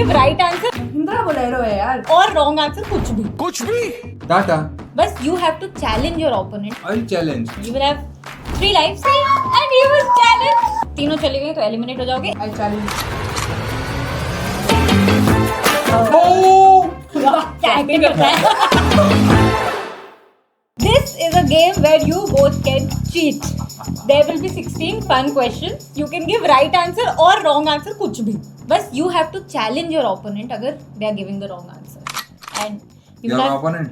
give right answer Mahindra Bolero है यार. और wrong answer कुछ भी. टाटा. बस you have to challenge your opponent. I'll challenge. You will have 3 lives and you will challenge. तीनों चले गए तो eliminate हो जाओगे. I challenge. क्या acting करता है? This is a game where you both can cheat. There will be 16 fun questions. You can give right answer or wrong answer कुछ भी. बस you have to challenge your opponent अगर they are giving the wrong answer. And you will Your have opponent.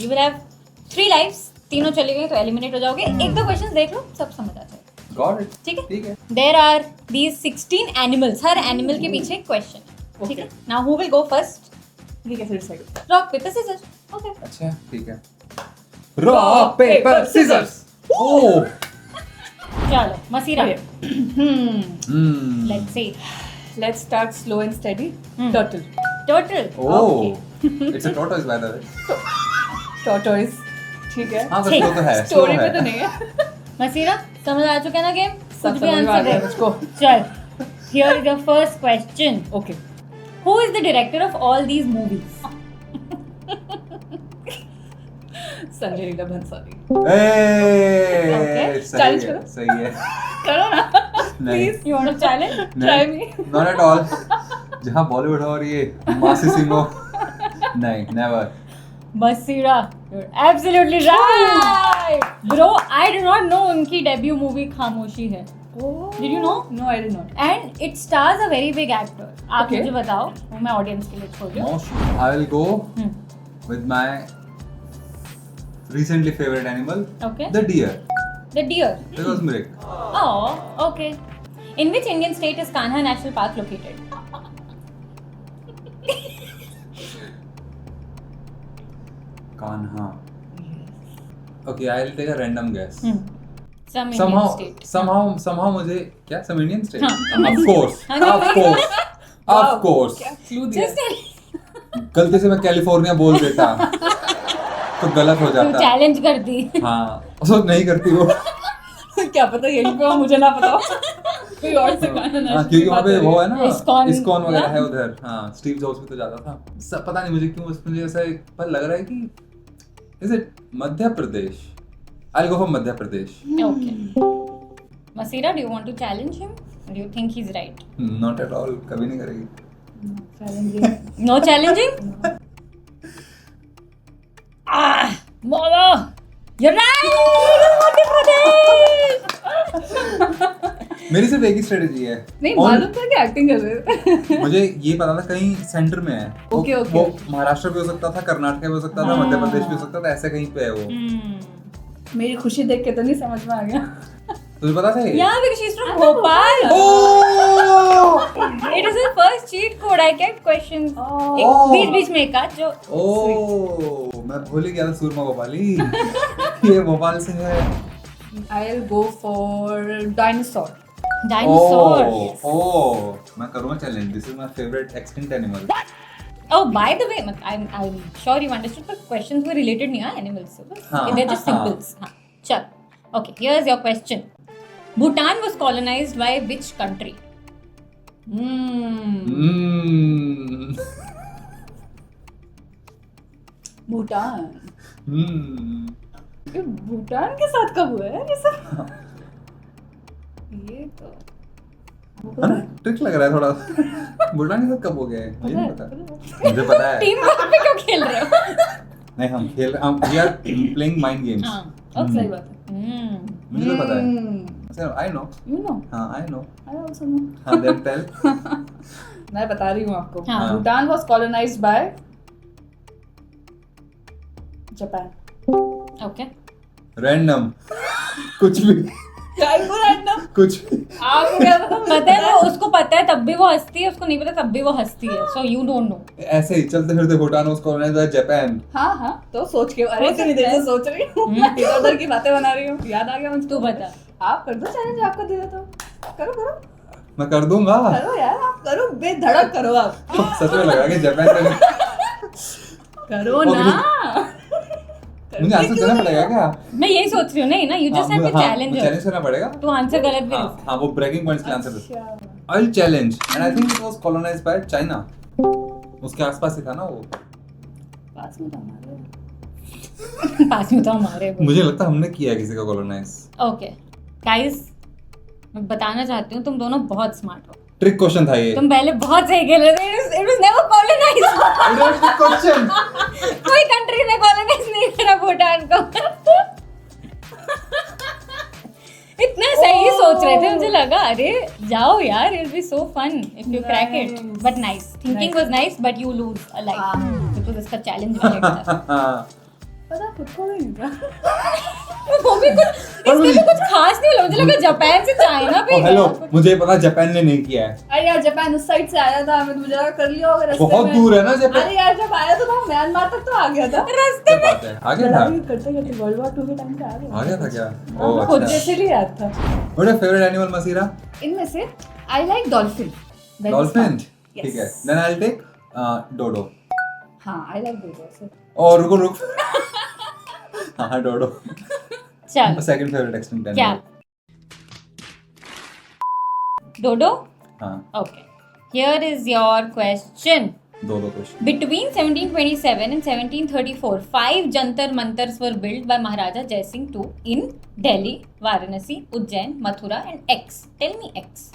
you will have 3 lives. तीनों चले गए तो eliminate हो जाओगे. एक दो questions देख लो सब समझ आ जाएगा. Got it. ठीक है. There are these 16 animals. Her animal के पीछे एक question. ठीक है. Now who will go first? ये कैसे decide? Rock paper scissors. Okay. अच्छा ठीक है. Rock paper scissors. Oh. चलो मसीरा. Hmm. Let's see. Let's start slow and steady. Hmm. Turtle. Turtle. Oh. It's a tortoise by the way. Tortoise. ठीक है. हाँ बस ठीक. वो तो है. Story slow पे है. तो नहीं है. मसीरा समझ आ चुका है ना गेम? सब कुछ भी समझ में आ आंसर गया दे. मुझको. चल. Here is your first question. Okay. Who is the director of all these movies? Sanjay Leela Bhansali. Hey. Okay. सही Challenge है. करो. सही है. करो ना. नहीं. Please. You want to challenge? Try me. Not at all. जहाँ बॉलीवुड और ये मासी सिंह हो. नहीं, never. Masira, you're absolutely right. Bro, I do not know उनकी debut movie खामोशी है. Oh. Did you know? No, I did not. And it stars a very big actor. आप Okay. मुझे बताओ, वो मैं audience के लिए छोड़ दूँ. I will go Hmm. with my recently favorite animal, Okay. the deer. The deer. Because Mrik. Oh, okay. In which Indian state is Kanha National Park located? Kanha. Okay, I'll take a random guess. Some Indian state. Somehow मुझे क्या? Some Indian state? हाँ. Of course. हाँ, नहीं, Of course. Of course. क्या clue दिया? Just tell. गलती से मैं कैलिफोर्निया बोल देता तो गलत हो तू जाता. challenge कर दी. हाँ, उसको नहीं करती वो. क्या पता यही पे हो, मुझे ना पता हो. कोई और से गाना ना. हाँ, क्योंकि वहाँ पे वो है ना ISKCON वगैरह ना? है उधर. हाँ, स्टीव जॉब्स भी तो जाता था. पता नहीं मुझे क्यों मुझे ऐसा पर लग रहा है कि is it Madhya Pradesh. I'll go for Madhya Pradesh. Okay. Masira, do you want to challenge him? Or do you think he's right? Not at all. कभी नहीं करेगी. Challenging. No challenging? Mama! You're right! Madhya Pradesh! मेरी सिर्फ एक ही स्ट्रेटेजी है. नहीं और मालूम था कि एक्टिंग कर रहे थे. मुझे ये पता था कहीं सेंटर में है. Okay, okay. वो महाराष्ट्र भी हो सकता था, कर्नाटक भी हो सकता था, मध्य प्रदेश भी हो सकता था. ऐसे कहीं पे है वो. मेरी खुशी देख के तो नहीं समझ में आ गया. तुझे पता था ये? Yeah, because she's from Bhopal. Oh! It is her first cheat code. I get questions. Oh. एक बीच-बीच में एक आध जो ओह, मैं भूल ही गया था सूरमा भोपाली. ये भोपाल से है. I'll go for dinosaur. dinosaur. ओह, मैं करूँगा challenge. This is my favorite extinct animal. Oh, by the way, I'm sure you understood, but questions were related नहीं हाँ animals से. हाँ. They're just symbols. हाँ, चल. Okay, here's your question. Bhutan was colonized by which country? Bhutan. Hmm. ये भूटान के साथ कब हुआ है ये सब? ये तो है ना? ट्रिक लग रहा है थोड़ा. भूटान के साथ कब हो गया है? मुझे नहीं पता. मुझे पता है. टीम वर्क पे क्यों खेल रहे हो? नहीं हम खेल रहे हम we are playing mind games. हाँ. अब सही बात है. मुझे तो पता है. I know. You know. हाँ I know. I also know. हाँ then tell. मैं बता रही हूँ आपको. हाँ. Bhutan was colonized by Japan. Okay. Random. कुछ भी. random. कुछ भी. आपको क्या पता? पता है वो उसको पता है तब भी वो हंसती है उसको नहीं पता तब भी वो हंसती है so you don't know. ऐसे ही चलते फिरते भूटान उसको colonized by Japan. हाँ हाँ तो सोच के अरे इतनी देर से सोच रही हूँ. इधर उधर की बातें बना रही हूँ. याद आ गया मुझे. तू बता. आप कर दो चैलेंज. आपको दे देता हूँ. करो करो मैं कर दूंगा. करो यार. आप करो बेधड़क करो. आप सच में लगा कि जापान का नहीं. करो Okay, ना. मुझे आंसर देना पड़ेगा क्या? मैं यही सोच रही हूँ नहीं ना you just have to challenge her. Challenge करना पड़ेगा. तू आंसर गलत भी हाँ वो ब्रेकिंग पॉइंट्स के आंसर. अच्छा. I'll challenge, and I think it was colonized by China. उसके आसपास ही था ना वो. पास में तो हमारे पास में तो हमारे मुझे लगता है हमने किया है किसी का colonize. ओके गाइस, मैं बताना चाहती हूँ तुम दोनों बहुत स्मार्ट हो. Trick question था ये. तुम पहले बहुत सही खेले थे. It was never colonized. Trick question. कोई कंट्री ने कॉलोनाइज नहीं करा भूटान को. इतना सही सोच रहे थे, मुझे लगा अरे जाओ यार, it will be so fun if you crack it. But nice, thinking was nice, but you lose a life because इसका चैलेंज वाला था. पता खुद को भी नहीं था. वो भी कुछ इसमें भी कुछ खास नहीं लगा. मुझे लगा जापान से चाइना पे. हेलो, मुझे पता जापान ने नहीं किया है. अरे यार जापान उस साइड से आया था, मैं तो मुझे लगा कर लिया होगा रास्ते में. बहुत दूर है ना जापान. अरे यार जब आया तो था म्यांमार तक तो आ गया था रास्ते में. बात है. आ गया था. करते करते वर्ल्ड वॉर 2 के टाइम पे आ गया था क्या? खुद अच्छा. जैसे ही याद था. What is favorite animal, Masira? इनमें से आई लाइक डॉल्फिन. Dolphin. ठीक है. Then I'll take dodo. हाँ आई लाइक डॉल्फिन. और रुको. हाँ dodo. चल Second favorite extinct animal. क्या डोडो. हाँ. Okay, here is your question. दो question. Between 1727 and 1734, 5 jantar mantars were built by Maharaja Jai Singh II in Delhi, Varanasi, Ujjain, Mathura and X. Tell me X.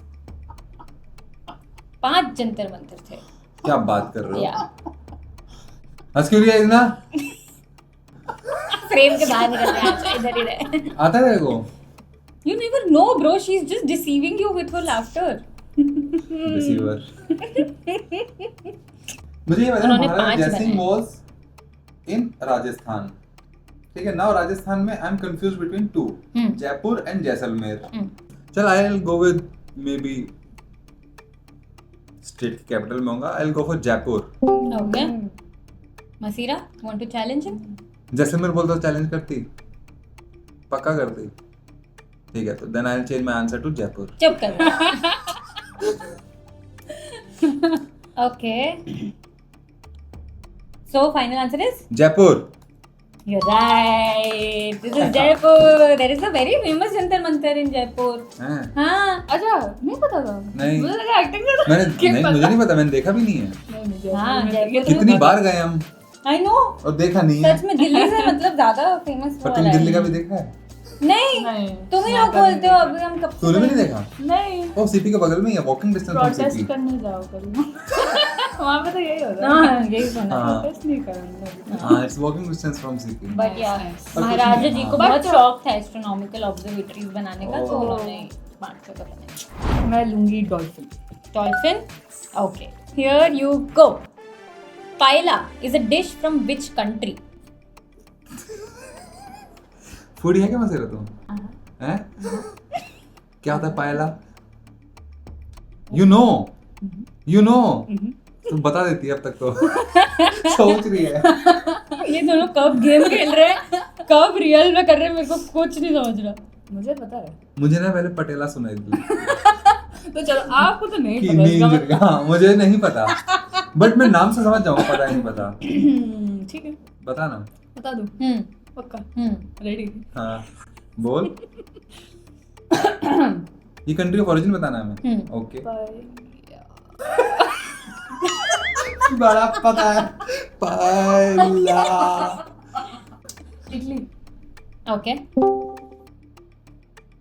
5 Jantar Mantar थे. क्या बात कर रहे हो? या हंस क्यों रही है इतना? फ्रेम के बाहर निकल रहा है, इधर ही रहे. आता है को? You never know, bro. She's just deceiving you with her laughter. Deceiver. मुझे ये पता है उन्होंने महाराजा 5 जय सिंह बनाए. was in Rajasthan. ठीक है. नाउ राजस्थान में I am confuse between 2, Jaipur and Jaisalmer. चल I will go with maybe state capital में होगा. I will go for Jaipur. Okay. Masira, want to challenge him? Jaisalmer बोलता चैलेंज करती. पक्का करती. ठीक है. तो then I will change my answer to Jaipur. चुप कर. Okay. So final answer is Jaipur. you're right. This is Jaipur. There is a very famous jantar mantar in Jaipur. हैं? हाँ. अच्छा नहीं पता था. नहीं. मुझे लगा एक्टिंग कर रहा मैंने नहीं, मुझे नहीं पता. मैंने देखा भी नहीं है. हाँ, जयपुर कितनी बार गए हम I know. और देखा नहीं है. सच में दिल्ली से मतलब ज्यादा फेमस पर तुम दिल्ली का भी देखा है? नहीं, तुम ही लोग बोलते हो. अभी हम कब से तूने भी नहीं देखा? नहीं. ओ सीपी के बगल में ही है. Walking distance from protest CP. करने जाओ कल. वहाँ पे तो यही होता है. हाँ, यही सुना. हाँ. प्रोटेस्ट नहीं करेंगे. हाँ, it's walking distance from CP. But या Nice. महाराजा जी को हाँ. बहुत But- शौक था एस्ट्रोनॉमिकल ऑब्जर्वेटरीज बनाने का, तो Oh. उन्होंने स्मार्ट से बनाया. मैं लूंगी dolphin. Dolphin. Okay. Here you go. Paella is a dish from which country? Foodie है क्या मसेरा तुम? हैं? क्या होता है पायला? यू नो तुम बता देती है अब तक तो. सोच रही है. ये दोनों कब गेम खेल रहे हैं, कब रियल में कर रहे हैं, मेरे को कुछ नहीं समझ रहा. मुझे पता है. मुझे ना पहले पटेला सुनाई थी तो चलो आपको तो नहीं कि पता. इसका नहीं. हाँ, मुझे नहीं पता. बट मैं नाम से समझ जाऊंगा. पता नहीं पता. ठीक है बता ना. बता दूं. हम्म. पक्का हम्म. रेडी. हाँ बोल. ये कंट्री ऑफ ओरिजिन बताना है हमें. ओके. बड़ा पता है. पायला. Idli. Okay.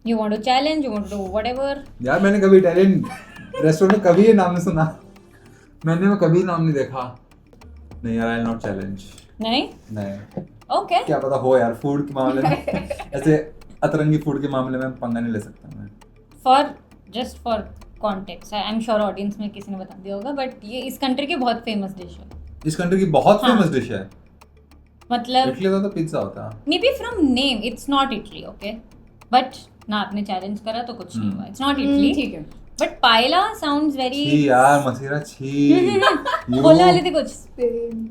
You want to challenge? You want to do whatever? यार मैंने कभी इटालियन रेस्टोरेंट में कभी ये नाम नहीं सुना. मैंने वो कभी नाम नहीं देखा. नहीं यार, आई विल नॉट चैलेंज. नहीं. नहीं. Okay. क्या पता हो यार. फूड के मामले में ऐसे अतरंगी फूड के मामले में पंगा नहीं ले सकता मैं. Just for context, I'm sure audience में किसी ने बता दिया होगा, but ये इस कंट्री की बहुत फेमस डिश है. इस कंट्री की बहुत हाँ. फेमस डिश है. मतलब इटली का तो पिज्जा होता है. May be from name it's not Italy. Okay, but ना आपने चैलेंज करा तो कुछ नहीं हुआ. It's not Italy. ठीक है. But Payla sounds very. छी यार मसीरा छी. बोलने वाले थे कुछ. Spain.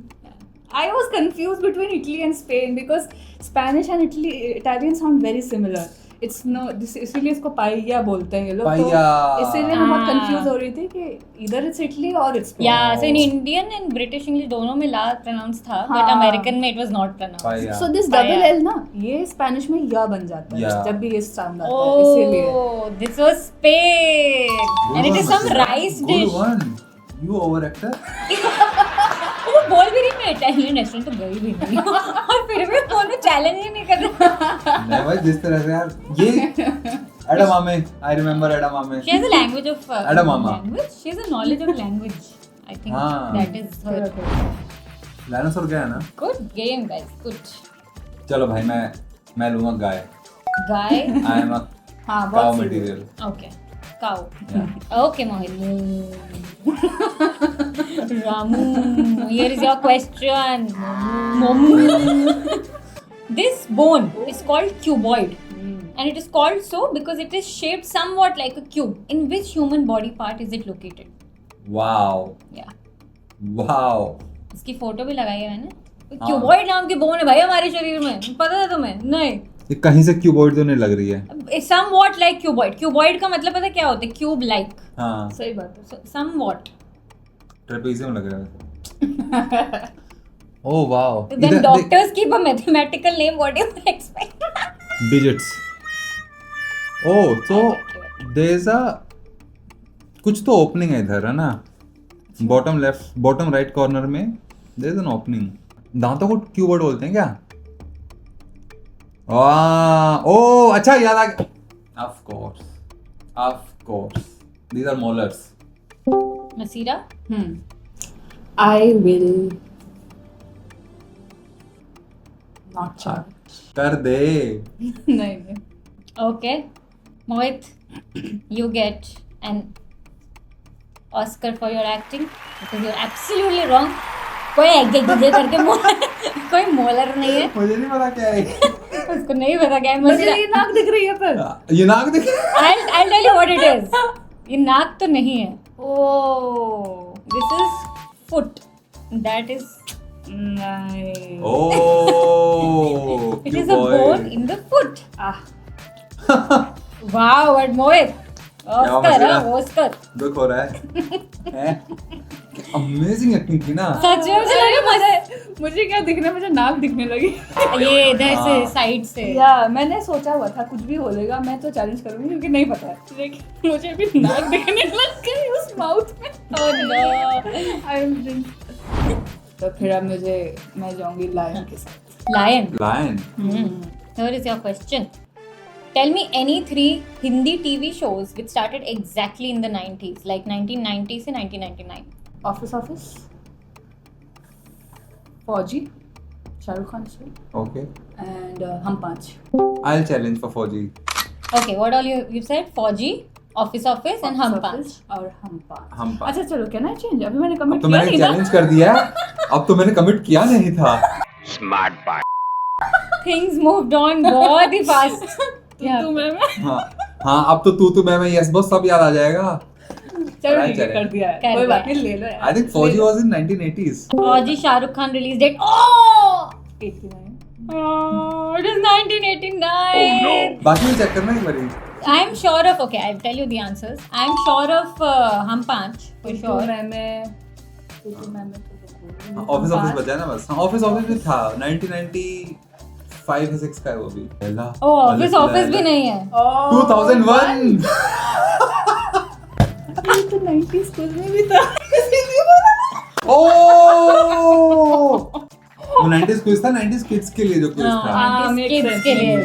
I was confused between Italy and Spain because Spanish and Italian sound very similar. It's no इसीलिए इसको पाइया बोलते हैं ये लोग, पाइया। तो इसीलिए मैं बहुत Ah. कंफ्यूज हो रही थी कि इधर इट्स इटली और it's Yeah, so in Indian and British English दोनों में ला pronounce था, but हाँ. American में it was not pronounced. Paella. So this paella. Double L ना, ये स्पेनिश में या बन जाता है या। जब भी ये साउंड आता है, इसीलिए Oh, this was Spain, and it is some rice dish. Good one. You overactor. वो बोल भी रही मैं इटालियन रेस्टोरेंट तो गई भी नहीं और फिर भी फोन में चैलेंज ही नहीं कर रहा। नहीं भाई, जिस तरह से यार ये edamame, I remember edamame. She has a language of Edamame. language. She has a knowledge of language. I think हाँ. that is her. डायनासोर क्या है ना? Good game, guys. Good. चलो भाई, मैं लूंगा गाय। Guy. I am a हाँ cow बहुत material. Okay. Cow. Yeah. Okay, Mohit. Ramu, here is your question. Momu. This bone is called cuboid. And it is called so because it is shaped somewhat like a cube. In which human body part is it located? Wow. Yeah. Wow. इसकी photo भी लगाई है मैंने. हाँ. Cuboid नाम की bone है भाई हमारे शरीर में. पता था तुम्हें? नहीं. ये कहीं से क्यूबॉइड तो नहीं लग रही है। Somewhat like cuboid. Cuboid का मतलब पता क्या होता है? Cube like. हाँ। सही बात है। So, somewhat. ट्रेपेजियम लग रहा है। Oh wow. Then doctors keep a mathematical name. What do you expect? Digits. ओह तो there is a कुछ तो ओपनिंग है इधर, है ना? बॉटम राइट कॉर्नर में there is an opening. दांतों को क्यूबॉइड बोलते हैं क्या? ओह अच्छा, याद आ गया। Of course. These are molars. Masira? I will not charge. कर दे। नहीं Okay. Mohit, you get an Oscar for your acting because you're absolutely wrong. कोई एग्जे करके कोई मोलर नहीं है. मुझे नहीं पता क्या है। उसको नहीं पता क्या है. मुझे ये नाक दिख रही है पर ये नाक देख। I'll tell you what it is. ये नाक तो नहीं है. Oh, This is foot. That is. nice. Oh, It is a bone in the foot. Ah, Wow, what Mohit? Oscar, मजेदार। हाँ, Oscar. दुख हो रहा है। अमेजिंग एक्टिंग की ना। सच में मुझे लगा मजा. मुझे क्या दिखना, मुझे नाक दिखने लगी। ये इधर से हाँ. साइड से. या मैंने सोचा हुआ था कुछ भी बोलेगा मैं तो चैलेंज करूंगी क्योंकि नहीं पता है, लेकिन मुझे भी नाक दिखने लग गई उस माउथ में। Oh no. आई एम तो फिर अब मैं जाऊंगी लायन के साथ। Lion. Lion. Here is your question. Tell me any 3 Hindi TV shows which started exactly in the 90s, like 1990 से 1999. ऑफिस फौजी शाहरुख खान से ओके। एंड हम 5। I'll challenge for फौजी। Okay, what all you said? Fauji, Office and Hum Panch. और हम 5। हम 5। अच्छा चलो, क्या ना चेंज, अभी मैंने अब कमिट तो किया मैंने नहीं ना। चैलेंज कर दिया है। अब तो मैंने कमिट किया नहीं था। Things moved on बहुत ही fast. तू मैं हाँ अब तो तू मैं यस बॉस सब याद आ जाएगा। चलो ठीक है, कर दिया है, कर कोई बात दिया। नहीं, ले लो यार। I think फौजी was in 1980s। Fauji, Shahrukh Khan release date. Oh! 89। Oh, it is 1989. बाकी में चेक करना एक बारी। I'm sure of. Okay, I'll tell you the answers. I'm sure of Hum Panch for sure. Office बचा है ना बस। ऑफिस भी था 1995 6 का है वो भी। Oh, Office भी नहीं है. 2001। ये तो 90s स्कूल में भी था। ओह वो 90s क्विज था, 90s किड्स के लिए जो क्विज था। हाँ, kids के लिए.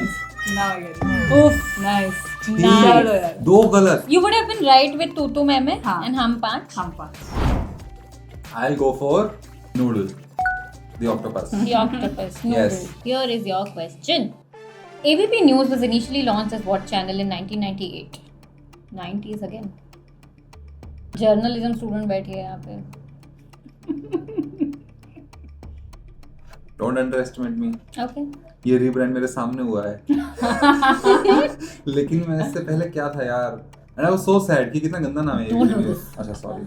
Now I get it. Oof. Nice. ठीक, चलो यार। 2 गलत। You would have been right with Tutu Meme हाँ. and Hum Panch. हम 5। I'll go for noodle, the octopus. The octopus. Noodle. Yes. Here is your question. ABP News was initially launched as what channel in 1998? 90s again. Journalism student बैठी है यहाँ पे. Don't underestimate me. Okay. ये rebrand मेरे सामने हुआ है। लेकिन मैं इससे पहले क्या था यार? And I was so sad कि कितना गंदा नाम है Don't do ये। this. अच्छा सॉरी।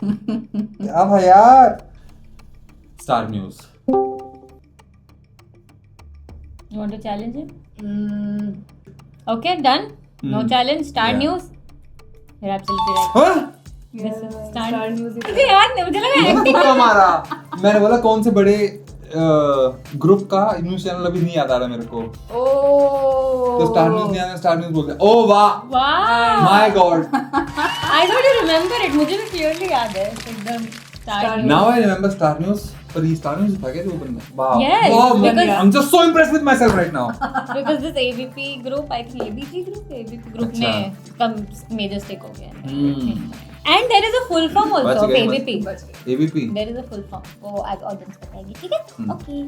क्या भाई यार? Star news. You want to challenge it? Okay, done. No challenge. Star Yeah. News. You're absolutely right. हाँ? This is Star Star News. News ही मुझे याद नहीं, मुझे लगा acting तुक्का मारा। मैंने बोला कौन से बड़े ग्रुप का न्यूज चैनल अभी नहीं याद आ रहा मेरे को, तो स्टार न्यूज नहीं आया, स्टार न्यूज बोल दिया। ओ वाह, Wow. My God, I thought you remember it. मुझे भी clearly याद है एकदम Star News. Now I remember star news. पर ये स्टार न्यूज था क्या जो बंदा? वाह Yes, वाह, because- I am just so impressed with my self right now. Because this ABP group, I think ABP group अच्छा। में कम major stake हो गया है। हम्म, And there is a full form also बच of गए, ABP. ABP. There is a full form. वो आज audience बताएगी, ठीक है? Okay.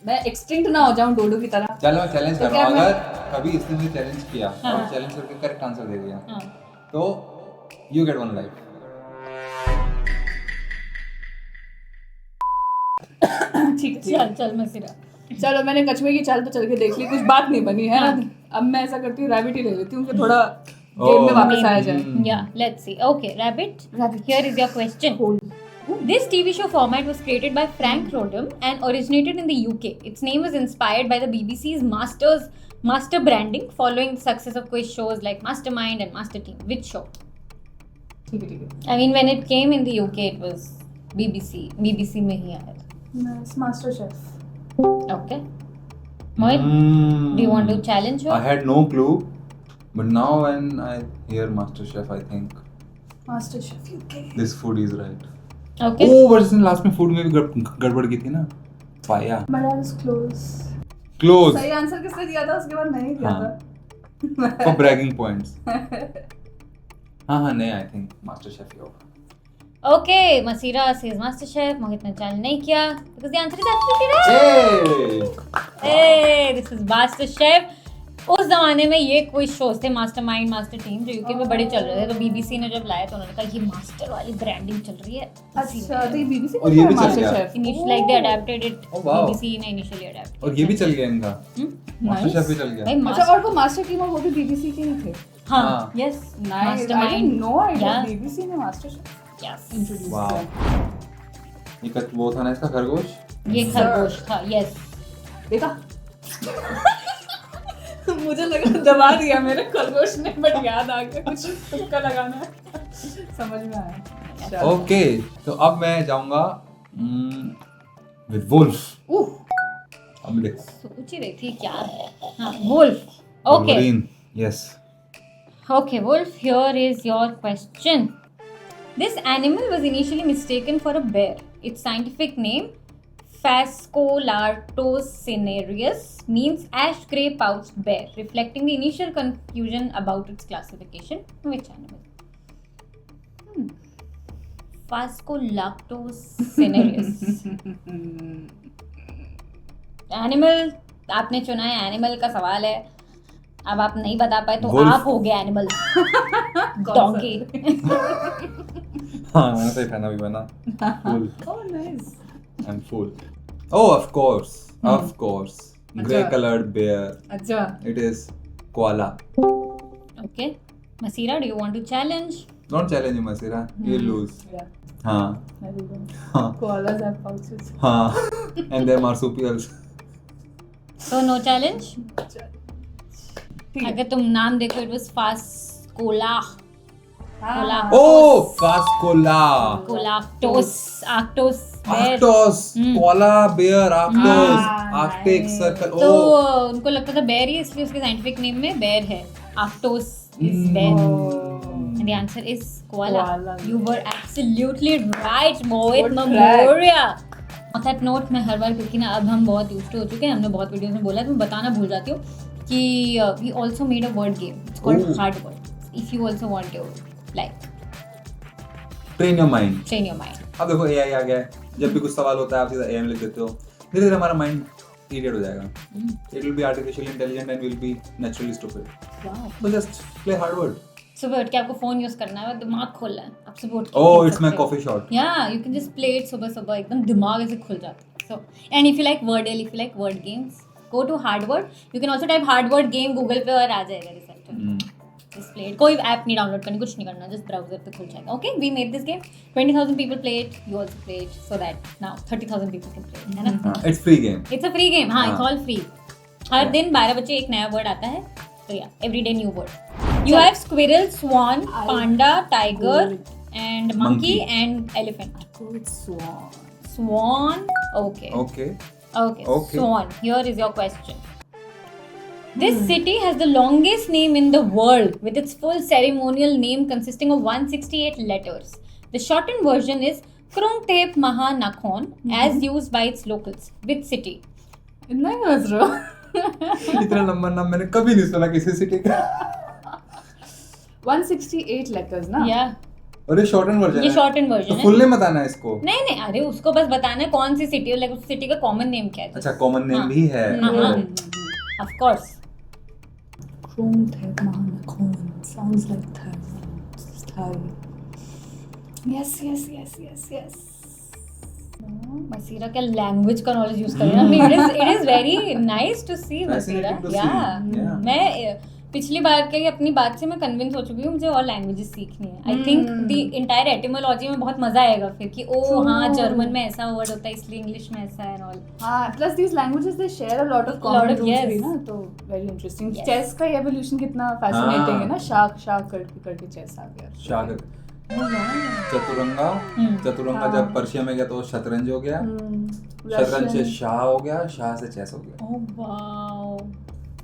मैं एक्सटिंक्ट ना हो जाऊं डोडो की तरह। चलो मैं चैलेंज तो कर रहा हूँ, क्या मैं- अगर कभी इसने मुझे चैलेंज किया हाँ। और चैलेंज करके करेक्ट आंसर दे दिया हाँ. तो यू गेट वन लाइफ। ठीक है चल मसीरा. चलो, मैंने कछुए की चाल तो चल के देख ली, कुछ बात नहीं बनी है ना। अब मैं ऐसा करती हूँ, रैबिट ही ले लेती हूँ कि थोड़ा गेम में वापस आया जाए। Yeah, let's see. Okay, Rabbit. Rabbit. Here is your question. This TV show format was created by Frank Rodham and originated in the UK. Its name was inspired by the BBC's master branding following the success of quiz shows like Mastermind and Master Team. Which show? ठीक है I mean, when it came in the UK, it was BBC. BBC में ही आया था. Master chef. Okay. Mohit, do you want to challenge her? I had no clue, but now when I hear MasterChef, I think master chef UK. this food is right. Okay. Oh, but इसने last में food में भी गड़बड़ की थी ना, पाया। But I was close. Close सही आंसर किसने दिया था उसके बाद नहीं दिया हाँ। था। for bragging points. हाँ नहीं, I think MasterChef ही होगा। Okay, Masira says Master Chef. Mohit ने challenge नहीं किया because the answer is absolutely right. Hey! Hey, this is Master Chef. उस जमाने में ये कोई शोज थे मास्टरमाइंड, मास्टर टीम, जो यूके में बड़े चल रहे थे, तो बीबीसी ने जब लाया तो उन्होंने कहा ये मास्टर वाली ब्रांडिंग चल रही है. अच्छा, तो ये बीबीसी और ये भी चल गया। Chef. Like they adapted it. Oh, wow. BBC ने initially adapted. और ये भी चल गया इनका, MasterChef भी चल भाई गया। मास्टर. अच्छा, और वो मास्टर टीम और वो भी बीबीसी के ही थे। हाँ. हाँ. Yes. Nice, I Mastermind. Didn't know idea Yeah. BBC ने मास्टर शेफ Yes. इंट्रोड्यूस वाह, किया। ये वो था ना इसका खरगोश। ये खरगोश था. Yes. देखा? मुझे लगा दबा दिया मेरे खरगोश ने, बट याद आ गया कुछ तुक्का लगाना है। समझ में आया। ओके, तो अब मैं जाऊंगा विद वुल्फ। अब देख, सोच ही रही थी क्या है. हाँ, Wolf. Okay. Wolverine, yes. Okay, Wolf, here is your question. This animal was initially mistaken for a bear. Its scientific name, Phascolarctos cinereus, means ash grey pouched bear, reflecting the initial confusion about its classification. Which animal? Phascolarctos cinereus. Animal, आपने चुना है, animal का सवाल है. अब आप नहीं बता पाए तो Wolf. आप हो गए एनिमल. डोंकी. हाँ मैंने सही पहना भी बना। Full. Oh nice. I'm full. Oh, of course, of course. Grey अच्छा। colored bear. अच्छा, It is koala. Okay. Masira, do you want to challenge? Don't challenge me, Masira. You lose. yeah, हाँ, I will go. हाँ, Koalas have pouches. हाँ. And they're marsupials. So no challenge? ठीक है। अगर तुम नाम देखो, it was Phascola. हाँ। Oh, Phascola. Colaptos. Arctos. bear. Arctos. Koala bear. Arctos. हाँ, Arctic nice. circle. तो Oh. उनको लगता था बेर ही, इसलिए उसके साइंटिफिक नेम में बेर है. Arctos is Hmm. bear. Oh. And the answer is koala. Koala. You were absolutely right, Mohit Good track. Memoria. On that note, मैं हर बार, क्योंकि ना अब हम बहुत यूज्ड हो चुके हैं, हमने बहुत वीडियोस में बोला है, तो मैं बताना भूल जाती हूँ कि we also made a word game. It's called Oh. hard word. If you also want to like Train your mind. train your mind. अब देखो AI आ गया है, जब भी कुछ सवाल होता है आप सीधा AI में लिख देते हो, धीरे धीरे हमारा माइंड इडियट हो जाएगा. It will be artificially intelligent and will be naturally stupid. Wow. So just play hard word. सुबह उठ के आपको फोन यूज करना है, दिमाग खोलना है, आप सुबह उठ के Oh, खेल it's my सकते हो. coffee shot. Yeah, you can just play it सुबह सुबह, एकदम दिमाग ऐसे खुल जाता है. So, and if you like Wordle, if you like word games, go to Hardword. You can also type Hardword game Google पे और आ जाएगा रिजल्ट. Just play it. कोई ऐप नहीं डाउनलोड करनी, कुछ नहीं करना, just browser पे खुल जाएगा. Okay, we made this game. 20,000 people play it. You also play it, so that now 30,000 people can play it. है ना? It's free game. It's a free game. हाँ, it's हाँ. all free. हर दिन 12 बजे एक नया वर्ड आता है, तो या everyday new word. You have squirrel, swan, panda, tiger, and monkey and elephant. Good swan. Swan. Okay. Okay. Okay. Okay. Swan. Here is your question. This city has the longest name in the world, with its full ceremonial name consisting of 168 letters. The shortened version is Krungthep Maha Nakhon, as used by its locals. Which city? इतना ही हंस रहे हो? इतना लंबा नाम मैंने कभी नहीं सुना किसी सिटी का. 168 letters ना? Yeah. और ये शॉर्टन वर्जन है. ये shortened version तो है. फुल नेम बताना है इसको. नहीं नहीं, अरे उसको बस बताना है कौन सी सिटी है, लाइक उस सिटी का कॉमन नेम क्या है. अच्छा कॉमन नेम हाँ. भी है. हाँ. Of course. Krungthep Maha Nakhon. Sounds like Thai. Thai. Yes. मसीरा क्या लैंग्वेज का नॉलेज यूज कर रहे हैं. It is very nice to see Masira. Fascinating to see. या Yeah. मैं पिछली बार के अपनी बात से मैं कन्विंस हो चुकी हूँ मुझे और लैंग्वेजेस सीखनी है. I think the entire etymology में बहुत मजा आएगा फिर कि ओ हाँ जर्मन में ऐसा वर्ड होता है इसलिए इंग्लिश में ऐसा है और हाँ, plus these languages they share a lot of common Lot of, roots yes. भी ना, तो very interesting. Yes. Chess का evolution कितना fascinating हाँ. है ना, शाक करके chess आ गया. शाग. चतुरंगा. चतुरंगा जब पर्शिया में गया तो शतरंज हो गया. शतरंज से शाह हो गया. शाह से चेस हो गया. Oh wow.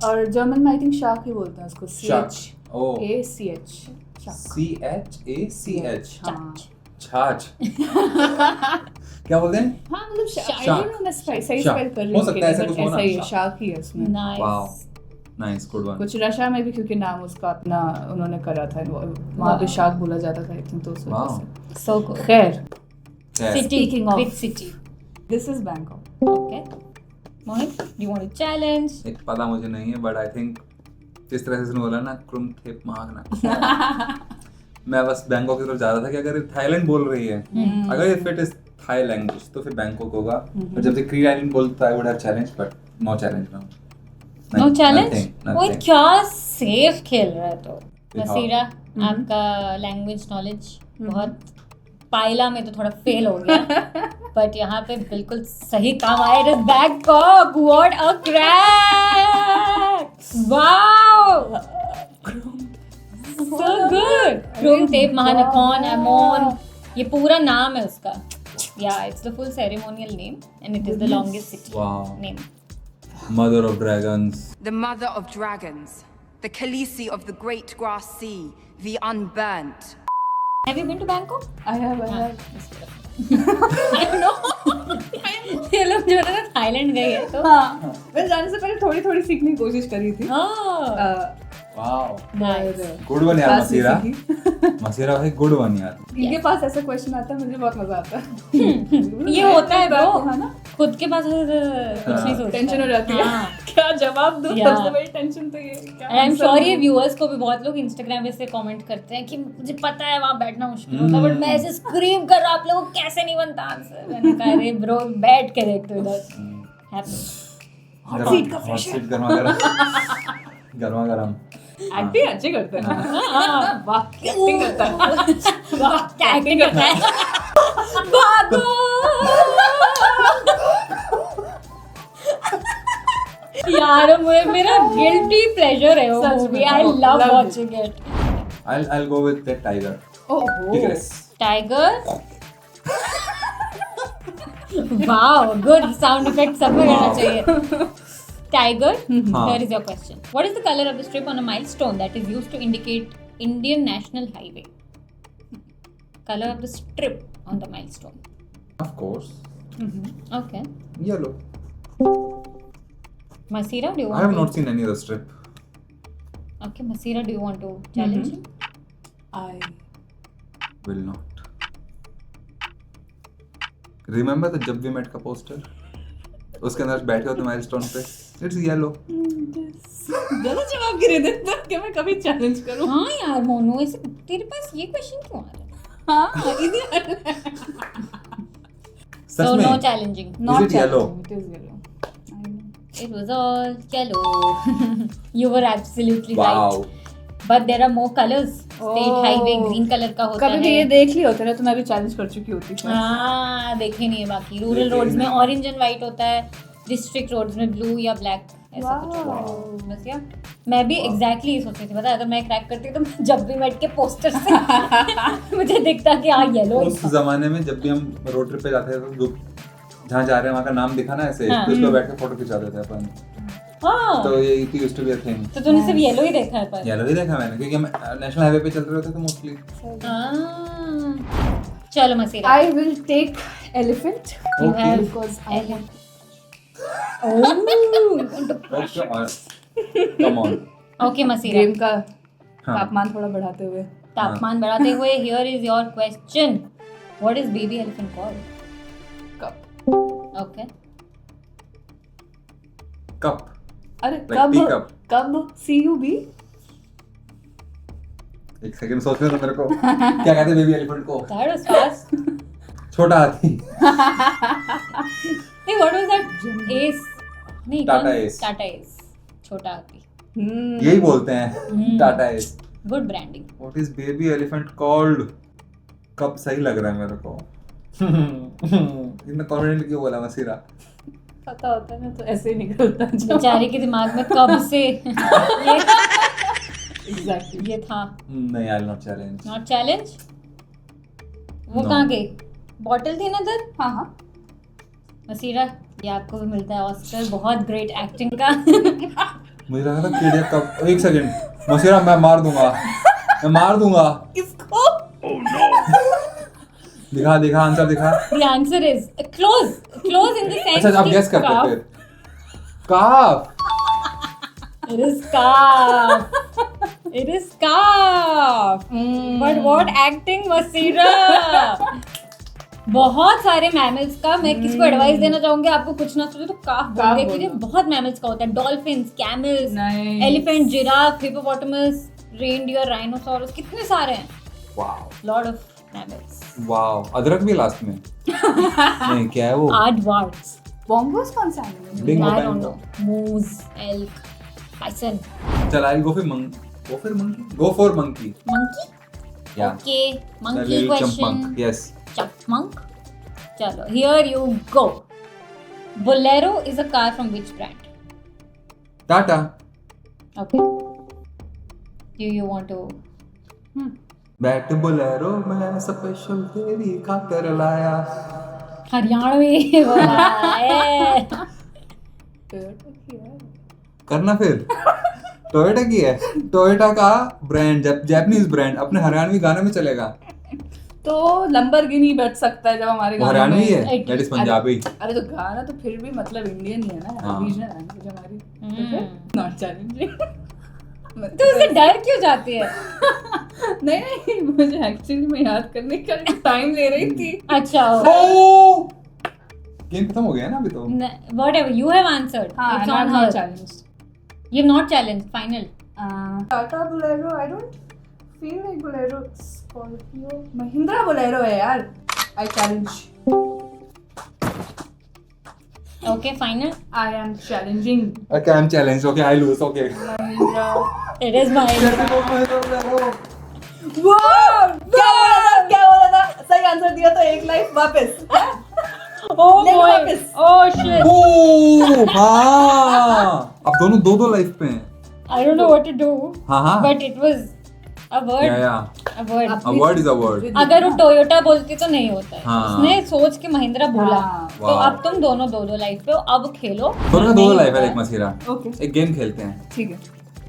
और जर्मन में आई थिंक शाक ही बोलते हैं उसको. शाक. ओ. CHACH. CHACH. हाँ. छाछ. क्या बोलते हैं? हाँ मतलब I शाक. don't know मैं सही शाक. स्पेल कर रही हो हूँ सकता है ऐसा कुछ ऐसा होना. ही है, शाक ही है उसमें. Wow. Nice. Nice. Good one. कुछ रशिया में भी क्योंकि नाम उसका अपना उन्होंने करा था, वहाँ पे शाक बोला जाता था आई थिंक, तो उस वजह वाओ. से. So good. खैर, city. Speaking of- which city? This is Bangkok. Okay. Mohit, do you want to challenge? एक पता मुझे नहीं है बट आई थिंक जिस तरह से उसने बोला ना क्रुमथेप महागना. मैं बस बैंकॉक की तरफ जा रहा था कि अगर ये थाईलैंड बोल रही है, अगर ये फिट इज थाई लैंग्वेज तो फिर बैंकॉक होगा. और जब से क्री आइलैंड बोलता है would have challenge but no challenge now. No challenge. Nothing. वो क्या सेफ खेल रहा है. तो हाँ. मसीरा आपका लैंग्वेज नॉलेज बहुत पायला में तो थोड़ा फेल हो गया बट यहाँ पे बिल्कुल सही काम आया. It is Bangkok. What a crack. Wow. So good. Krung Thep Maha Nakhon Amon, ये पूरा नाम है उसका. या it's the full ceremonial name and it is the longest city Wow. Name. Mother of dragons. The mother of dragons, the Khaleesi of the great grass sea, the unburnt. Have you been to Bangkok? I have ये लोग जो है ना Thailand गए हैं तो हाँ, मैं जाने से पहले थोड़ी थोड़ी सीखने की कोशिश करी थी. वाओ. नाइस. गुड वन यार क्लास मसीरा. सीखी. मसीरा भाई गुड वन यार. इनके पास ऐसा क्वेश्चन आता है मुझे बहुत मजा आता है. ये होता है ब्रो. है ना, खुद के पास कुछ नहीं सोचता. टेंशन हो जाती है. हाँ. क्या जवाब दूं, Yeah. सबसे बड़ी टेंशन तो ये क्या आई एम answer श्योर ये दूं. व्यूअर्स को भी बहुत लोग इंस्टाग्राम पे से कमेंट करते हैं कि मुझे पता है वहाँ बैठना मुश्किल होता है बट मैं ऐसे स्क्रीम कर रहा हूँ आप लोगों को कैसे नहीं बनता आंसर. मैंने कहा अरे ब्रो बैठ के देख तो इधर. हैप्पी. Hot seat का हॉट pressure. सीट गरमा गरम. गरमा गरम. एक्टिंग अच्छी करते हैं ना. हाँ. वाह, क्या एक्टिंग करता है. वाह, क्या एक्टिंग करता है. भागो. यार मुझे मेरा गिल्टी प्लेजर है वो सच में. Movie. I Oh, love love watching it. I'll go with the tiger. ओहो. Tigress. Tiger. Wow good sound effect सबको करना चाहिए. Tiger, हाँ. here is your question. What is the color of the strip on a milestone that is used to indicate Indian National Highway? Color of the strip on the milestone. Of course. Okay. Yellow. Masira, do you want I have to? not seen any other strip. Okay, Masira, do you want to challenge him? I Will not. Remember the Jab We Met का poster? उसके अंदर बैठे हो तुम्हारे stone पे. It's yellow. गलत जवाब गिरे थे तो क्या मैं कभी चैलेंज करूं. हाँ यार मोनू, ऐसे तेरे पास ये क्वेश्चन क्यों आ रहा है? हाँ, इधर. सच So में. no challenging. Not it yellow? challenging, it is yellow. I know. It was all yellow. You were absolutely Wow. right. But there are more colors. State Oh. highway green color का होता कभी है. भी ये देख ली होते ना तो मैं भी चैलेंज कर चुकी होती थी. हाँ देखे नहीं है बाकी. रूरल देखे रोड्स में नहीं. ऑरेंज एंड व्हाइट होता है. डिस्ट्रिक्ट रोड्स में ब्लू या ब्लैक ऐसा कुछ हुआ। बस यार मैं भी एग्जैक्टली सोच रही थी, पता है अगर मैं क्रैक करती तो जब भी बैठ के पोस्टर से मुझे दिखता कि हाँ येलो उस जमाने में जब भी हम रोड ट्रिप पे जाते थे तो जहाँ जा रहे हैं वहाँ का नाम दिखा ना ऐसे, तो उस पर बैठ के फोटो खिंचाते थे अपन। हाँ तो ये used to be a thing. तो तूने सिर्फ येलो ही देखा है पर येलो ही देखा मैंने, क्योंकि हम नेशनल हाईवे पे चलते रहते थे मोस्टली। चलो Masira I will take elephant you have because I have come on. Okay Masira game का हाँ। तापमान थोड़ा बढ़ाते हुए तापमान बढ़ाते हुए here is your question, what is baby elephant called? Cup. Okay cup. अरे Like cub teacup. Cub CUB एक सेकंड सोचने दो मेरे को। क्या कहते हैं बेबी एलिफेंट को? That was fast. छोटा हाथी। नहीं व्हाट वाज दैट? एस नहीं टाटा एस। टाटा एस छोटा हाथी। यही बोलते हैं Tata S. Good branding. What is baby elephant called? कब सही लग रहा है मेरे को। इतना कॉन्फिडेंटली क्यों बोला मसीरा? पता होता है ना तो ऐसे ही निकलता है जो बेचारे के दिमाग में कब से एग्जैक्टली ये था। नहीं, I will not challenge. Not challenge. वो No. कहाँ गई? बॉटल थी ना इधर। हाँ हाँ मसीरा ये आपको भी मिलता है ऑस्कर बहुत ग्रेट एक्टिंग का। मुझे लगा था कीड़े कब। एक सेकंड मसीरा, मैं मार दूंगा। किसको दिखा आंसर दिखा। The answer is close in the sense अच्छा, आप कि गेस करते calf. फिर। काफ। It is calf. It is calf. But what acting मसीरा। बहुत सारे मैमल्स का मैं किसको एडवाइस देना चाहूंगी, आपको कुछ ना सोचो तो काफ बोल काफ दे बोलो। कीजिए। बहुत मैमल्स का होता है, dolphins, camels, Nice. Elephant, giraffe, hippopotamus, reindeer, rhinoceros, कितने सारे हैं। Wow lord of mammals. Wow. अदरक भी लास्ट में। नहीं, क्या है वो? Aardvarks. बॉम्बोस कौन सा animal Bingo, I don't bango. know. Moose, elk, bison, चल, आई गो फॉर मंकी। monkey. या Okay, monkey question. Yes. Chipmunk. Chalo, here you go. Bolero is a car from which brand? Tata. Okay. Do you want to? Bat Bolero मैं special तेरी खातिर लाया। हरियाणवी बोला है। करना फिर। टोयोटा की है। टोयोटा का ब्रांड, जापानीज ब्रांड, अपने हरियाणवी गाने में चलेगा। तो लंबरगिनी बैठ सकता है जब हमारे वो गाने हरियाणवी में। है, दैट इज पंजाबी। अरे तो गाना तो फिर भी मतलब इंडियन ही है ना, हाँ। रीजनल लैंग्वेज हमारी। Not challenging. तो उसे डर क्यों जाती है? नहीं मुझे एक्चुअली मैं याद करने का टाइम ले रही थी। अच्छा ओ गेम खत्म हो गया ना अभी तो। whatever you have answered. हाँ, It's and on I'm her. not challenged. You've not challenged. Final. Tata Bolero, I don't feel like Bolero. Scorpio, Mahindra Bolero है यार। I challenge. Okay, final. I am challenging. Okay, I'm challenged. Okay, I lose. Okay. Mahindra. It is mine. वाह! क्या बोला था? सही answer दिया तो एक लाइफ वापस। Oh ले लो boy. वापस। Oh shit. ओ हाँ, अब दोनों दो लाइफ पे हैं। I don't know what to do. हाँ। But it was a word. या A word. a word is a word. अगर वो टोयोटा बोलती तो नहीं होता है। हाँ। उसने सोच के महिंद्रा बोला। हाँ। तो वाह। अब तुम दोनों लाइफ पे हो, अब खेलो। दोनों नहीं दो लाइफ होता है एक मसीरा। ओके एक गेम खेलते हैं ठीक है।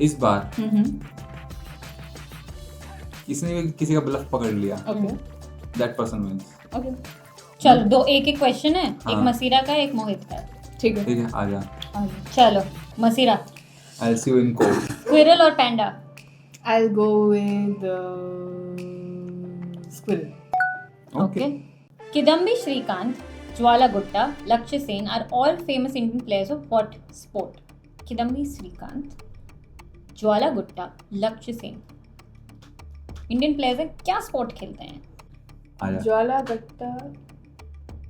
इस बार। किसने भी किसी का ब्लफ पकड़ लिया, okay that person wins. Okay चलो दो एक क्वेश्चन है, एक हाँ। मसीरा का एक मोहित का है। ठीक है। ठीक है, आ जा। चलो Masira, I will see you in court. Squirrel और panda? I'll go with squirrel. Okay. Kidambi Srikanth, Jwala Gutta, Lakshya Sen are all famous Indian players of what sport? Kidambi Srikanth, Jwala Gutta, Lakshya Sen. Indian players हैं, क्या sport खेलते हैं? आ जा। ज्वाला गट्टा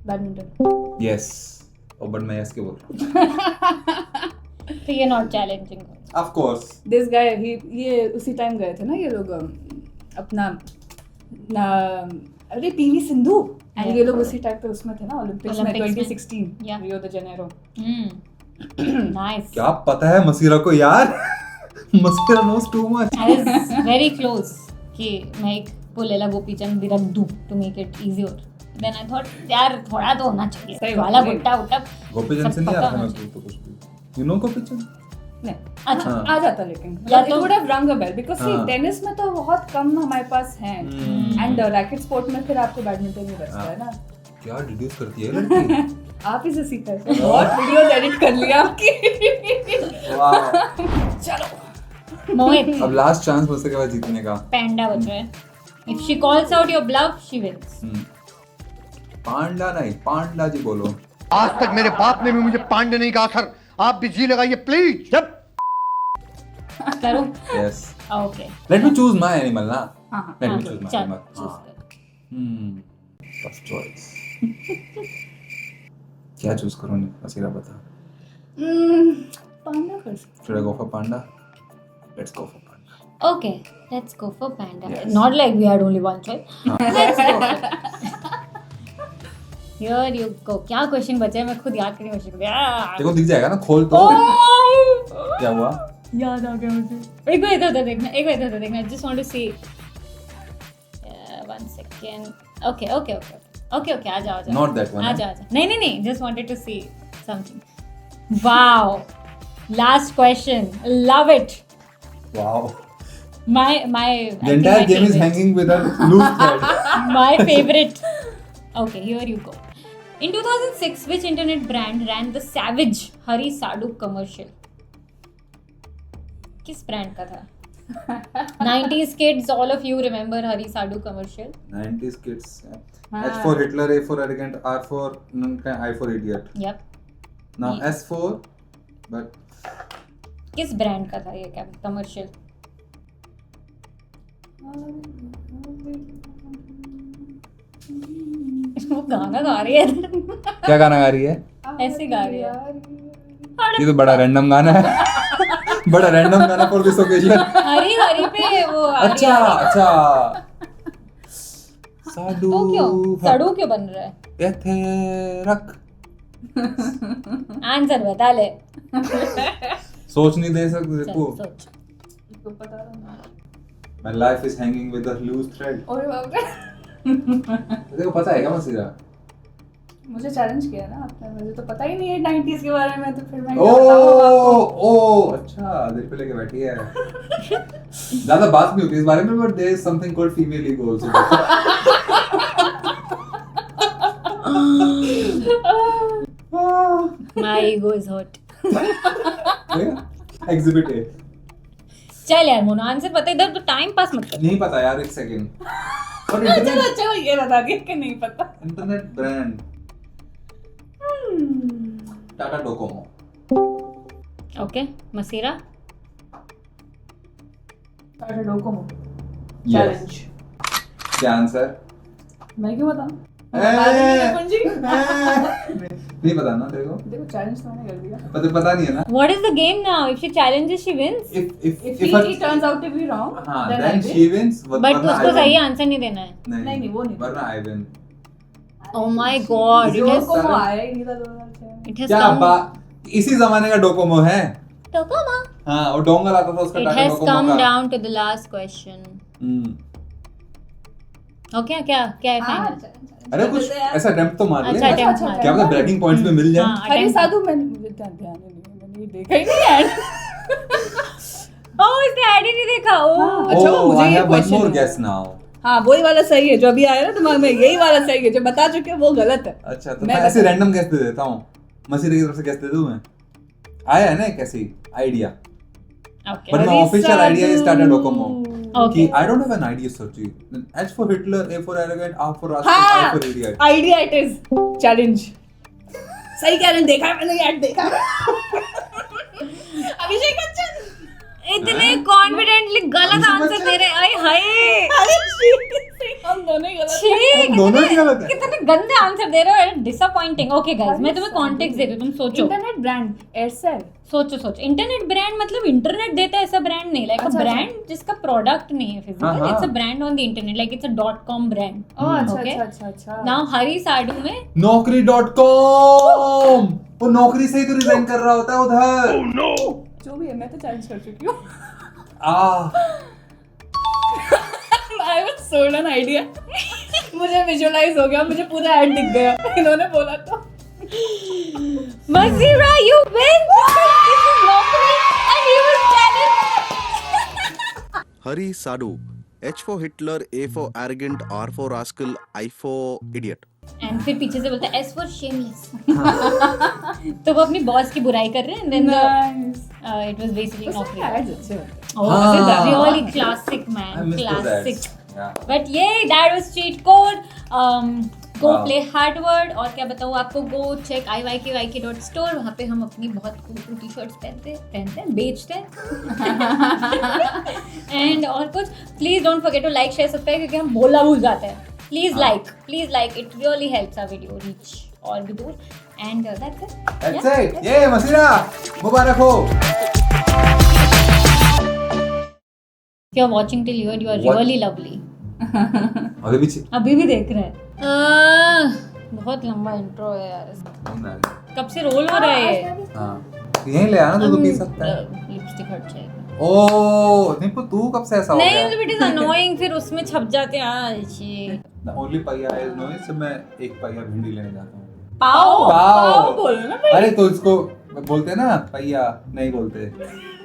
badminton. Yes. O but मैं yes के बोल रहा हूँ। तो ये not challenging. Of course. This guy ये उसी टाइम गए थे ना ये लोग अपना अरे पीवी सिंधु एंड ये लोग उसी टाइम पे उसमें थे ना ओलंपिक्स में Olympics में। 2016 Yeah. Rio de Janeiro. Nice. क्या पता है मसीरा को यार? मसीरा knows too much. I was very close कि मैं एक पुलेला गोपीचंद भी रख दूं to make it easier. Then I thought यार थोड़ा तो होना चाहिए. सही वाला बात है। गुट्टा उट्टा. गोपीचंद से सब नहीं पता आता होना मैं तो कुछ भी. You know Gopichand? नहीं अच्छा हाँ. आ जाता लेकिन या it तो- would have rung a bell because see हाँ. टेनिस में तो बहुत कम हमारे पास हैं Hmm. एंड रैकेट स्पोर्ट में फिर आपको बैडमिंटन ही बचता है ना. क्या डिड्यूस करती है लड़की? आप ही से सीखा है. बहुत वीडियोस एडिट कर लिया आपकी. वाह. चलो मोहित अब लास्ट चांस बचे के बाद जीतने का. पैंडा बच रहा है. If she calls out your bluff, she wins. पांडा नहीं, पांडा जी बोलो. आज तक मेरे बाप ने भी मुझे पांडे नहीं कहा सर आप भी जी लगाइए प्लीज जब करूं? Yes. Okay. Let me choose my animal ना. हाँ, Let हाँ, me choose my चल, animal. choose हाँ. कर. Tough choice. क्या चूज करूँ नहीं? मसीरा बता. पांडा कर. Should I go for panda? Let's go for panda. Okay, let's go for panda. Yes. Not like we had only one choice. Let's go. Here you go. क्या question बचे हैं? मैं खुद याद करने में देखो दिख जाएगा ना, खोल तो. क्या हुआ? याद आ गया मुझे. एक बार इधर देखना, एक बार इधर देखना. I just want to see. 1 second. Okay. आ जाओ. Not that one, आ जाओ. नहीं. Just wanted to see something. Wow. Last question. Love it. Wow. My. The entire game is hanging with a loose thread. My favorite. Okay, here you go. In 2006, which internet brand ran the Savage Hari Sadhu commercial? किस brand का था? 90s kids, all of you remember Hari Sadhu commercial? 90s kids. H for Hitler, A for arrogant, R for I for idiot. Yep. Now Yeah. S for but किस brand का था ये क्या commercial? वो गाना गा रही है. क्या गाना गा रही है? ऐसे गा रही है. ये तो बड़ा रैंडम गाना है. बड़ा रैंडम गाना for this occasion. Hari Hari पे वो आ रही है. अच्छा. साधु. तो क्यों साडू क्यों बन रहा है? एथे रख. आंसर बता ले. सोच नहीं दे सकते चल, देखो. सोच. इसको पता रहा. My life is hanging with a loose thread. ओए बाप रे. देखो पता है क्या मसीरा? मुझे चैलेंज किया ना आपने. मुझे तो पता ही नहीं है 90s के बारे में, तो फिर मैं ओ क्या बताऊं आपको. ओ अच्छा दिल पे लेके बैठी है. ज्यादा बात नहीं होती इस बारे में, but there is something called female ego also. My ego is hurt. Exhibit है. चल यार मोनो आंसर पता है, इधर तो टाइम पास मत कर. नहीं पता यार, एक सेकंड. और चलो अच्छा वो ये बता दिया कि नहीं पता. Internet brand Tata Docomo. Okay Masira. Tata Docomo. Yes. Challenge. क्या आंसर? मैं क्यों बताऊं? नहीं पता ना तेरे को? देखो चैलेंज तो मैंने कर दिया. पता नहीं है ना. What is the game now? If she challenges, she wins. If he turns out to be wrong, हाँ, then I then win. she wins. But उसको सही आंसर नहीं देना है. नहीं, वो नहीं. वरना I win. Oh my god! It has Docomo आया ही नहीं था 2006. it has क्या come. बात, इसी जमाने का डोकोमो है. Dokoma. हाँ, और डोंगर आता था उसका It Tata has Docomo come का. down to the last question. Okay, क्या है हाँ, final? challenge. अरे कुछ ऐसा अटेम्प्ट तो मार ले. अच्छा attempt मार. क्या पता ब्रेकिंग पॉइंट्स पे मिल जाए. हाँ, हरी attempt. साधु मुझे ध्यान ही नहीं. मैंने ये देखा ही नहीं यार. Oh, इसने ऐड ही नहीं देखा. हाँ. Oh. अच्छा, वो मुझे I ये have one question more है. guess now. हाँ वही वाला सही है जो अभी आया ना दिमाग में. यही वाला सही है जो बता चुके हैं वो गलत है. अच्छा तो मैं मैं ऐसे बता- रैंडम गेस दे देता हूँ. मसीरे की तरफ से गेस दे दूँ मैं. आया है ना एक ऐसी idea. Okay. But my Hari official idea is Tata Sadhu. Docomo. Okay. कि I don't have an idea Sochi. H for Hitler, A for arrogant, R for rascal, हाँ. I for idiot. Idea it is. Challenge. सही कह रहे हैं. देखा है मैंने add देखा. अभिषेक बच्चन. इतने कॉन्फिडेंटली गलत आंसर दे रहे. अरे हाय. अरे शी. हम दोनों ही गलत हैं. छी, हम दोनों ही गलत हैं. कितने गंदे आंसर दे रहे हो. डिसअपॉइंटिंग. ओके गाइस, मैं तुम्हें कॉन्टेक्स्ट देती हूँ, तुम सोचो. Internet brand Aircel. सोचो. इंटरनेट ब्रांड मतलब इंटरनेट देता है ऐसा ब्रांड नहीं. लाइक अ अच्छा, ब्रांड जिसका प्रोडक्ट नहीं है हाँ, फिजिकल. हाँ. It's a brand on the internet. Like it's a .com brand. Oh अच्छा Okay. अच्छा अच्छा अच्छा. नाउ हरी साडू में Naukri.com. वो नौकरी से ही तो रिजाइन कर रहा होता है उधर। जो भी है मैं तो चैलेंज कर चुकी हूँ। I was sold an idea. मुझे विजुअलाइज हो गया, मुझे पूरा ऐड दिख गया इन्होंने बोला तो। Masira, you win. This is Naukri and he was challenged. Hari Sadhu. H for Hitler, A for arrogant, R for rascal, I for idiot. And फिर पीछे से बोलता है S for shameless. तो वो अपनी बॉस की बुराई कर रहे हैं and then Nice. it was basically Naukri. Ads अच्छे होते हैं। Oh, हाँ. really classic I man, miss those classic. ads. Yeah. But yeah, that was cheat code. Go Wow. play Hardword और क्या बताऊँ आपको, go check iykyk.store. वहाँ पे हम अपनी बहुत cool टी-शर्ट्स पहनते हैं, बेचते हैं। And और कुछ, please don't forget to like, share, subscribe क्योंकि हम बोलना भूल जाते हैं. Please like, it really helps our video reach और भी दूर. And that's it. That's it. Yeah, मसीरा मुबारक हो। If you're watching till here, you are What? really lovely. अभी भी देख रहे हैं। बहुत लंबा इंट्रो है यार, नींद आ रही। कब से रोल हो रहा है ये? हाँ यहीं ले आना तो पी सकता है। लिपस्टिक हट जाएगा। ओह निपु तू कब से ऐसा हो गया? नहीं, इट इज अनोइंग, फिर उसमें छप जाते हैं। The only पाया is noise से मैं एक पाया भिंडी लेने जाता हूँ। पाओ पाव बोलो ना भाई। अरे तो इसको बोलते हैं ना पहिया, नहीं बोलते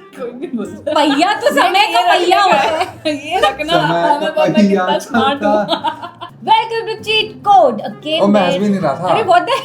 कोई भी बोलता है। पहिया तो समय का पहिया होता है। ये रखना समय का मैं पहिया कितना स्मार्ट हूँ। चलता। Welcome to cheat code, a game ओ, मैं हंस भी नहीं रहा था। अरे बहुत है।